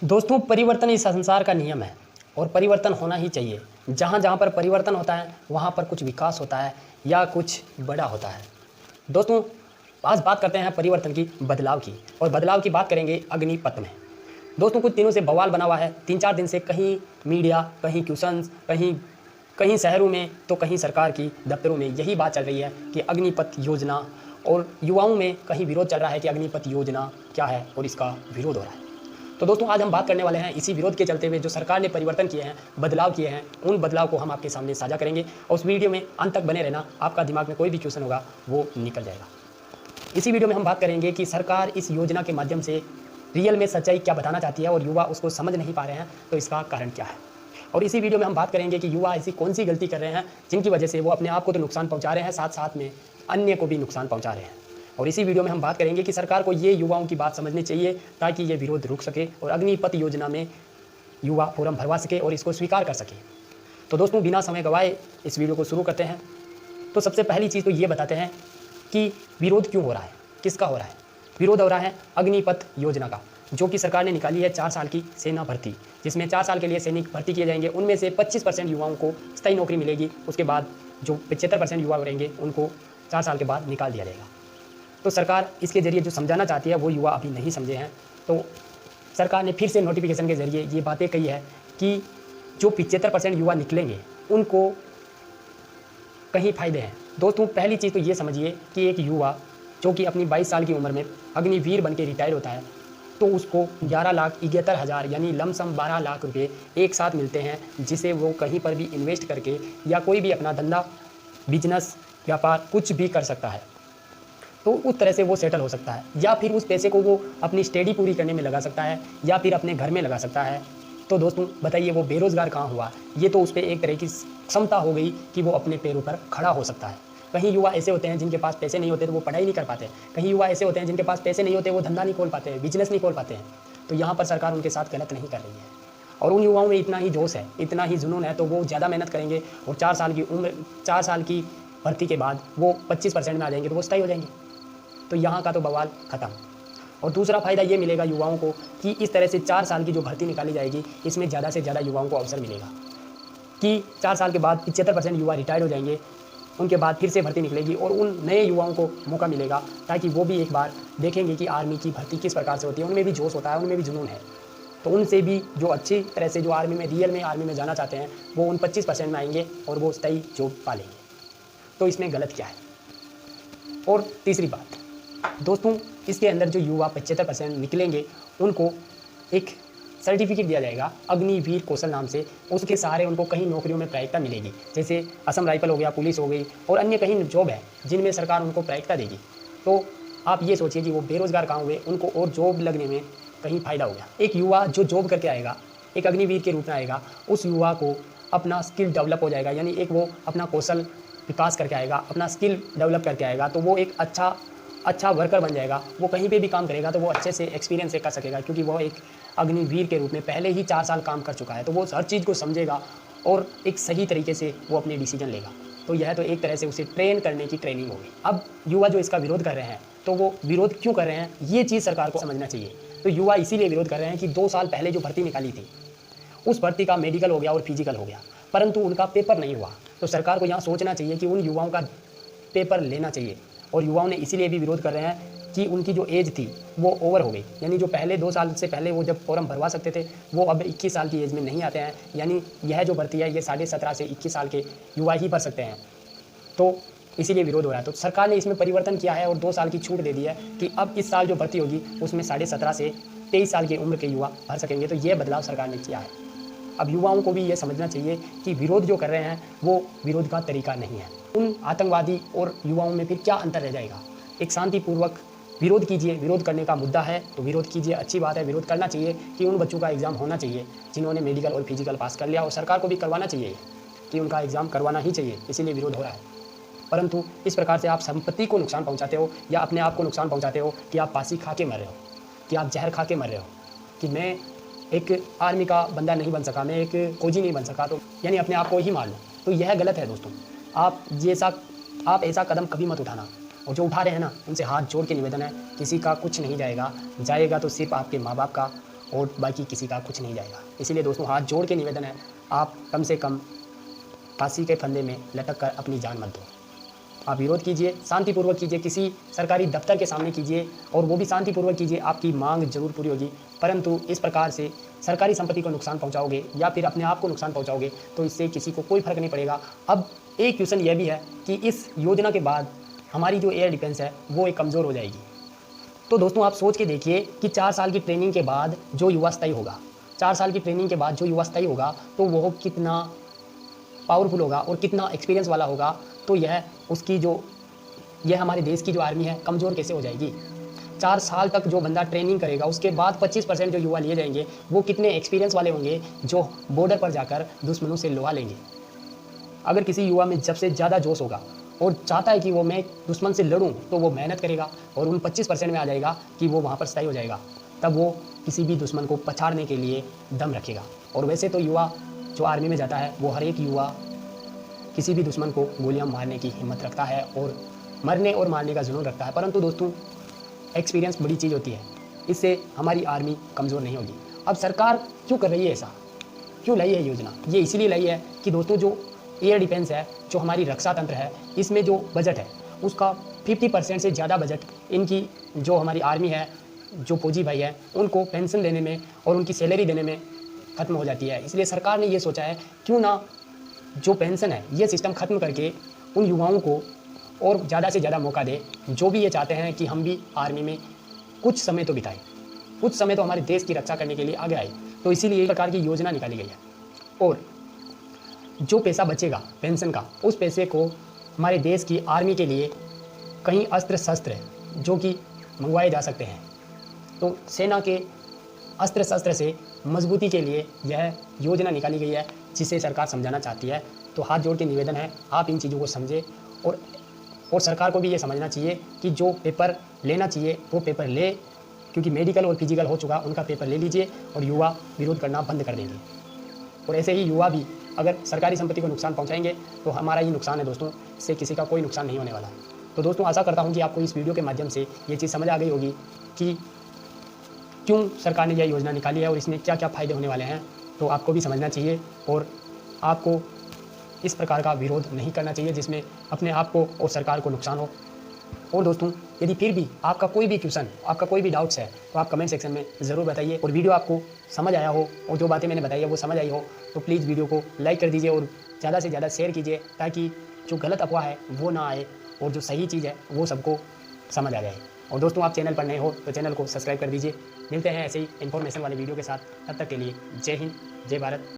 दोस्तों, परिवर्तन इस संसार का नियम है और परिवर्तन होना ही चाहिए। जहाँ जहाँ पर परिवर्तन होता है वहाँ पर कुछ विकास होता है या कुछ बड़ा होता है। दोस्तों, आज बात करते हैं परिवर्तन की, बदलाव की, और बदलाव की बात करेंगे अग्निपथ में। दोस्तों, कुछ दिनों से बवाल बना हुआ है। 3-4 दिन से कहीं मीडिया, कहीं ट्यूशन्स, कहीं कहीं शहरों में तो कहीं सरकार की दफ्तरों में यही बात चल रही है कि अग्निपथ योजना, और युवाओं में कहीं विरोध चल रहा है कि अग्निपथ योजना क्या है और इसका विरोध हो रहा है। तो दोस्तों, आज हम बात करने वाले हैं इसी विरोध के चलते हुए जो सरकार ने परिवर्तन किए हैं, बदलाव किए हैं, उन बदलाव को हम आपके सामने साझा करेंगे और उस वीडियो में अंत तक बने रहना। आपका दिमाग में कोई भी क्वेश्चन होगा वो निकल जाएगा। इसी वीडियो में हम बात करेंगे कि सरकार इस योजना के माध्यम से रियल में सच्चाई क्या बताना चाहती है और युवा उसको समझ नहीं पा रहे हैं, तो इसका कारण क्या है। और इसी वीडियो में हम बात करेंगे कि युवा ऐसी कौन सी गलती कर रहे हैं जिनकी वजह से वो अपने आप को तो नुकसान पहुंचा रहे हैं, साथ साथ में अन्य को भी नुकसान पहुंचा रहे हैं। और इसी वीडियो में हम बात करेंगे कि सरकार को ये युवाओं की बात समझनी चाहिए ताकि ये विरोध रुक सके और अग्निपथ योजना में युवा फॉर्म भरवा सके और इसको स्वीकार कर सके। तो दोस्तों, बिना समय गवाए इस वीडियो को शुरू करते हैं। तो सबसे पहली चीज़ तो ये बताते हैं कि विरोध क्यों हो रहा है, किसका हो रहा है। विरोध हो रहा है अग्निपथ योजना का, जो कि सरकार ने निकाली है 4 साल की सेना भर्ती, जिसमें 4 साल के लिए सैनिक भर्ती किए जाएंगे। उनमें से 25% युवाओं को स्थायी नौकरी मिलेगी। उसके बाद जो 75% युवा रहेंगे उनको 4 साल के बाद निकाल दिया जाएगा। तो सरकार इसके ज़रिए जो समझाना चाहती है वो युवा अभी नहीं समझे हैं। तो सरकार ने फिर से नोटिफिकेशन के ज़रिए ये बातें कही है कि जो 75% युवा निकलेंगे उनको कहीं फ़ायदे हैं। दोस्तों, पहली चीज़ तो ये समझिए कि एक युवा जो कि अपनी 22 साल की उम्र में अग्निवीर बन के रिटायर होता है तो उसको 11,71,000 यानी लमसम 12 लाख रुपये एक साथ मिलते हैं, जिसे वो कहीं पर भी इन्वेस्ट करके या कोई भी अपना धंधा, बिजनेस, व्यापार कुछ भी कर सकता है। तो उस तरह से वो सेटल हो सकता है, या फिर उस पैसे को वो अपनी स्टडी पूरी करने में लगा सकता है या फिर अपने घर में लगा सकता है। तो दोस्तों बताइए, वो बेरोज़गार कहाँ हुआ। ये तो उस पर एक तरह की क्षमता हो गई कि वो अपने पैरों पर खड़ा हो सकता है। कहीं युवा ऐसे होते हैं जिनके पास पैसे नहीं होते तो वो पढ़ाई नहीं कर पाते। कहीं युवा ऐसे होते हैं जिनके पास पैसे नहीं होते वो धंधा नहीं खोल पाते हैं, बिजनेस नहीं खोल पाते हैं। तो यहाँ पर सरकार उनके साथ गलत नहीं कर रही है। और उन युवाओं में इतना ही जोश है, इतना ही जुनून है, तो वो ज़्यादा मेहनत करेंगे और 4 साल की उम्र, 4 साल की भर्ती के बाद वो 25% में आ जाएंगे तो वो स्थायी हो जाएंगे। तो यहाँ का तो बवाल ख़त्म। और दूसरा फ़ायदा ये मिलेगा युवाओं को कि इस तरह से 4 साल की जो भर्ती निकाली जाएगी इसमें ज़्यादा से ज़्यादा युवाओं को अवसर मिलेगा कि 4 साल के बाद 75% युवा रिटायर हो जाएंगे। उनके बाद फिर से भर्ती निकलेगी और उन नए युवाओं को मौका मिलेगा ताकि वो भी एक बार देखेंगे कि आर्मी की भर्ती किस प्रकार से होती है। उनमें भी जोश होता है, उनमें भी जुनून है। तो उनसे भी जो अच्छी तरह से जो आर्मी में रियल में आर्मी में जाना चाहते हैं वो उन 25% में आएंगे और वो स्थायी जॉब पा लेंगे। तो इसमें गलत क्या है। और तीसरी बात दोस्तों, इसके अंदर जो युवा 75% निकलेंगे उनको एक सर्टिफिकेट दिया जाएगा अग्निवीर कौशल नाम से। उसके सहारे उनको कहीं नौकरियों में प्रायिकता मिलेगी, जैसे असम राइफल हो गया, पुलिस हो गई और अन्य कहीं जॉब है जिनमें सरकार उनको प्रायिकता देगी। तो आप ये सोचिए कि वो बेरोज़गार कहाँ हुए, उनको और जॉब लगने में कहीं फ़ायदा हो गया। एक युवा जो जॉब करके आएगा, एक अग्निवीर के रूप में आएगा, उस युवा को अपना स्किल डेवलप हो जाएगा, यानी एक वो अपना कौशल विकास करके आएगा, अपना स्किल डेवलप करके आएगा, तो वो एक अच्छा वर्कर बन जाएगा। वो कहीं पे भी काम करेगा तो वो अच्छे से एक्सपीरियंस से कर सकेगा, क्योंकि वो एक अग्निवीर के रूप में पहले ही 4 साल काम कर चुका है। तो वो हर चीज़ को समझेगा और एक सही तरीके से वो अपने डिसीजन लेगा। तो यह तो एक तरह से उसे ट्रेन करने की ट्रेनिंग होगी। अब युवा जो इसका विरोध कर रहे हैं, तो वो विरोध क्यों कर रहे हैं ये चीज़ सरकार को समझना चाहिए। तो युवा इसीलिए विरोध कर रहे हैं कि 2 साल पहले जो भर्ती निकाली थी उस भर्ती का मेडिकल हो गया और फिजिकल हो गया, परंतु उनका पेपर नहीं हुआ। तो सरकार को यहाँ सोचना चाहिए कि उन युवाओं का पेपर लेना चाहिए। और युवाओं ने इसीलिए भी विरोध कर रहे हैं कि उनकी जो एज थी वो ओवर हो गई, यानी जो पहले 2 साल से पहले वो जब फॉर्म भरवा सकते थे वो अब 21 साल की एज में नहीं आते हैं। यानी यह जो भर्ती है ये 17.5 से 21 साल के युवा ही भर सकते हैं। तो इसीलिए विरोध हो रहा है। तो सरकार ने इसमें परिवर्तन किया है और 2 साल की छूट दे दी है कि अब इस साल जो भर्ती होगी उसमें 17.5 से 23 साल की उम्र के युवा भर सकेंगे। तो ये बदलाव सरकार ने किया है। अब युवाओं को भी ये समझना चाहिए कि विरोध जो कर रहे हैं वो विरोध का तरीका नहीं है। उन आतंकवादी और युवाओं में फिर क्या अंतर रह जाएगा। एक शांतिपूर्वक विरोध कीजिए, विरोध करने का मुद्दा है तो विरोध कीजिए, अच्छी बात है, विरोध करना चाहिए कि उन बच्चों का एग्ज़ाम होना चाहिए जिन्होंने मेडिकल और फिजिकल पास कर लिया, और सरकार को भी करवाना चाहिए कि उनका एग्ज़ाम करवाना ही चाहिए, इसीलिए विरोध हो रहा है। परंतु इस प्रकार से आप संपत्ति को नुकसान पहुँचाते हो या अपने आप को नुकसान पहुँचाते हो कि आप फांसी खा के मर रहे हो, कि आप जहर खा के मर रहे हो, कि मैं एक आर्मी का बंदा नहीं बन सका, मैं एक फौजी नहीं बन सका, तो यानी अपने आप को ही मार लो। तो यह गलत है दोस्तों। आप ऐसा कदम कभी मत उठाना। और जो उठा रहे हैं ना, उनसे हाथ जोड़ के निवेदन है, किसी का कुछ नहीं जाएगा, जाएगा तो सिर्फ आपके माँ बाप का और बाकी किसी का कुछ नहीं जाएगा। इसीलिए दोस्तों हाथ जोड़ के निवेदन है, आप कम से कम फांसी के फंदे में लटक कर अपनी जान मत दो। आप विरोध कीजिए, शांतिपूर्वक कीजिए, किसी सरकारी दफ्तर के सामने कीजिए और वो भी शांतिपूर्वक कीजिए, आपकी मांग जरूर पूरी होगी। परंतु इस प्रकार से सरकारी संपत्ति को नुकसान पहुंचाओगे या फिर अपने आप को नुकसान पहुंचाओगे तो इससे किसी को कोई फर्क नहीं पड़ेगा। अब एक क्वेश्चन यह भी है कि इस योजना के बाद हमारी जो एयर डिफेंस है वो एक कमज़ोर हो जाएगी। तो दोस्तों आप सोच के देखिए कि 4 साल की ट्रेनिंग के बाद जो युवा स्थायी होगा, 4 साल की ट्रेनिंग के बाद जो युवा स्थायी होगा तो वो कितना पावरफुल होगा और कितना एक्सपीरियंस वाला होगा। तो यह हमारे देश की जो आर्मी है कमज़ोर कैसे हो जाएगी। 4 साल तक जो बंदा ट्रेनिंग करेगा उसके बाद 25% जो युवा लिए जाएंगे वो कितने एक्सपीरियंस वाले होंगे जो बॉर्डर पर जाकर दुश्मनों से लोहा लेंगे। अगर किसी युवा में जब से ज़्यादा जोश होगा और चाहता है कि वो मैं दुश्मन से लड़ूं तो वो मेहनत करेगा और उन 25% में आ जाएगा कि वो वहाँ पर स्थायी हो जाएगा। तब वो किसी भी दुश्मन को पछाड़ने के लिए दम रखेगा। और वैसे तो युवा जो आर्मी में जाता है वो हर एक युवा किसी भी दुश्मन को गोलियां मारने की हिम्मत रखता है और मरने और मारने का जुनून रखता है। परंतु दोस्तों एक्सपीरियंस बड़ी चीज़ होती है, इससे हमारी आर्मी कमज़ोर नहीं होगी। अब सरकार क्यों कर रही है ऐसा, क्यों लाई है योजना? ये इसीलिए लाई है कि दोस्तों जो एयर डिफेंस है, जो हमारी रक्षा तंत्र है, इसमें जो बजट है उसका 50% से ज़्यादा बजट इनकी जो हमारी आर्मी है, जो फौजी भाई है, उनको पेंशन देने में और उनकी सैलरी देने में ख़त्म हो जाती है। इसलिए सरकार ने ये सोचा है क्यों ना जो पेंशन है ये सिस्टम ख़त्म करके उन युवाओं को और ज़्यादा से ज़्यादा मौका दे जो भी ये चाहते हैं कि हम भी आर्मी में कुछ समय तो बिताएं, कुछ समय तो हमारे देश की रक्षा करने के लिए आगे आए। तो इसीलिए एक प्रकार की योजना निकाली गई है। और जो पैसा बचेगा पेंशन का, उस पैसे को हमारे देश की आर्मी के लिए कहीं अस्त्र शस्त्र जो कि मंगवाए जा सकते हैं, तो सेना के अस्त्र शस्त्र से मजबूती के लिए यह योजना निकाली गई है जिसे सरकार समझाना चाहती है। तो हाथ जोड़ के निवेदन है, आप इन चीज़ों को समझें और सरकार को भी ये समझना चाहिए कि जो पेपर लेना चाहिए वो पेपर ले, क्योंकि मेडिकल और फिजिकल हो चुका, उनका पेपर ले लीजिए और युवा विरोध करना बंद कर देंगे। और ऐसे ही युवा भी अगर सरकारी संपत्ति को नुकसान पहुंचाएंगे तो हमारा ही नुकसान है दोस्तों, इससे किसी का कोई नुकसान नहीं होने वाला। तो दोस्तों आशा करता हूं कि आपको इस वीडियो के माध्यम से ये चीज़ समझ आ गई होगी कि क्यों सरकार ने यह योजना निकाली है और इसमें क्या क्या फ़ायदे होने वाले हैं। तो आपको भी समझना चाहिए और आपको इस प्रकार का विरोध नहीं करना चाहिए जिसमें अपने आप को और सरकार को नुकसान हो। और दोस्तों यदि फिर भी आपका कोई भी क्वेश्चन, आपका कोई भी डाउट्स है तो आप कमेंट सेक्शन में ज़रूर बताइए। और वीडियो आपको समझ आया हो और जो बातें मैंने बताई है वो समझ आई हो तो प्लीज़ वीडियो को लाइक कर दीजिए और ज़्यादा से ज़्यादा शेयर कीजिए ताकि जो गलत अफवाह है वो ना आए और जो सही चीज़ है वो सबको समझ आ जाए। और दोस्तों आप चैनल पर नए हो तो चैनल को सब्सक्राइब कर दीजिए। मिलते हैं ऐसे ही इन्फॉर्मेशन वाले वीडियो के साथ, तब तक के लिए जय हिंद, जय भारत।